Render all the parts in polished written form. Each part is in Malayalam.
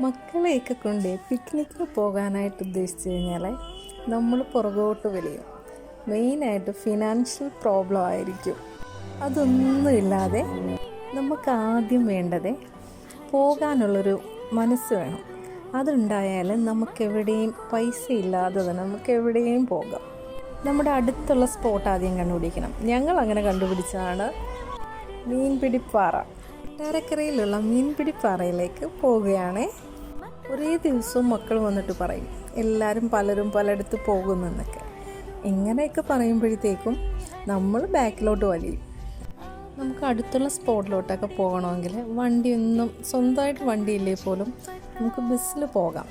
മക്കളെയൊക്കെ കൊണ്ട് പിക്നിക്കിന് പോകാനായിട്ട് ഉദ്ദേശിച്ചു കഴിഞ്ഞാൽ നമ്മൾ പുറകോട്ട് വലിയും. മെയിനായിട്ട് ഫിനാൻഷ്യൽ പ്രോബ്ലം ആയിരിക്കും. അതൊന്നുമില്ലാതെ നമുക്ക് ആദ്യം വേണ്ടത് പോകാനുള്ളൊരു മനസ്സ് വേണം. അതുണ്ടായാൽ നമുക്കെവിടെയും പൈസ ഇല്ലാതെ തന്നെ നമുക്കെവിടെയും പോകാം. നമ്മുടെ അടുത്തുള്ള സ്പോട്ട് ആദ്യം കണ്ടുപിടിക്കണം. ഞങ്ങൾ അങ്ങനെ കണ്ടുപിടിച്ചതാണ് മീൻപിടിപ്പാറ. കൊട്ടാരക്കരയിലുള്ള മീൻപിടിപ്പാറയിലേക്ക് പോവുകയാണ്. ഒരേ ദിവസവും മക്കൾ വന്നിട്ട് പറയും എല്ലാവരും പലരും പലയിടത്ത് പോകുമെന്നൊക്കെ. ഇങ്ങനെയൊക്കെ പറയുമ്പോഴത്തേക്കും നമ്മൾ ബാക്കിലോട്ട് വലിയും. നമുക്ക് അടുത്തുള്ള സ്പോട്ടിലോട്ടൊക്കെ പോകണമെങ്കിൽ വണ്ടിയൊന്നും സ്വന്തമായിട്ട് വണ്ടിയില്ലേ പോലും നമുക്ക് ബസ്സിൽ പോകാം.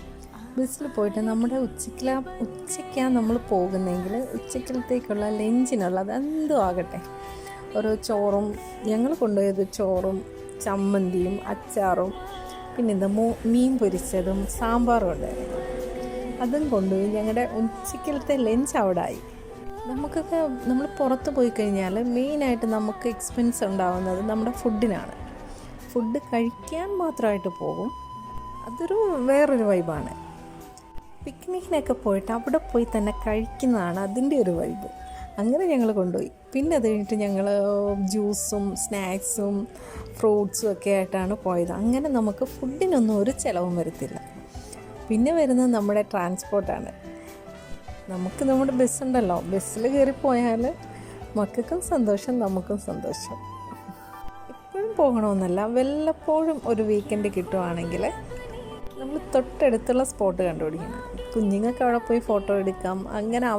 ബസ്സിൽ പോയിട്ട് നമ്മുടെ ഉച്ചയ്ക്കാണ് നമ്മൾ പോകുന്നതെങ്കിൽ ഉച്ചക്കലത്തേക്കുള്ള ലഞ്ചിനുള്ളത് എന്തും ആകട്ടെ, ഓരോ ചോറും ഞങ്ങൾ കൊണ്ടുപോയത് ചോറും ചമ്മന്തിയും അച്ചാറും പിന്നെ മീൻ പൊരിച്ചതും സാമ്പാറും ഉണ്ടായിരുന്നു. അതും കൊണ്ടുപോയി ഞങ്ങളുടെ ഉച്ചക്കലത്തെ ലഞ്ച് അവിടെ ആയി. നമുക്കൊക്കെ നമ്മൾ പുറത്ത് പോയി കഴിഞ്ഞാൽ മെയിനായിട്ട് നമുക്ക് എക്സ്പെൻസ് ഉണ്ടാകുന്നത് നമ്മുടെ ഫുഡിനാണ്. ഫുഡ് കഴിക്കാൻ മാത്രമായിട്ട് പോകും. അതൊരു വേറൊരു വൈബാണ്. പിക്നിക്കിനൊക്കെ പോയിട്ട് അവിടെ പോയി തന്നെ കഴിക്കുന്നതാണ് അതിൻ്റെ ഒരു വൈബ്. അങ്ങനെ ഞങ്ങൾ കൊണ്ടുപോയി. പിന്നെ അത് കഴിഞ്ഞിട്ട് ഞങ്ങൾ ജ്യൂസും സ്നാക്സും ഫ്രൂട്ട്സും ഒക്കെ ആയിട്ടാണ് പോയത്. അങ്ങനെ നമുക്ക് ഫുഡിനൊന്നും ഒരു ചിലവും വരത്തില്ല. പിന്നെ വരുന്നത് നമ്മുടെ ട്രാൻസ്പോർട്ടാണ്. നമുക്ക് നമ്മുടെ ബസ്സുണ്ടല്ലോ, ബസ്സിൽ കയറിപ്പോയാൽ മക്കൾക്കും സന്തോഷം നമുക്കും സന്തോഷം. എപ്പോഴും പോകണമെന്നല്ല, വല്ലപ്പോഴും ഒരു വീക്കെൻഡ് കിട്ടുവാണെങ്കിൽ നമ്മൾ തൊട്ടടുത്തുള്ള സ്പോട്ട് കണ്ടുപിടിക്കണം. കുഞ്ഞുങ്ങൾക്ക് അവിടെ പോയി ഫോട്ടോ എടുക്കാം. അങ്ങനെ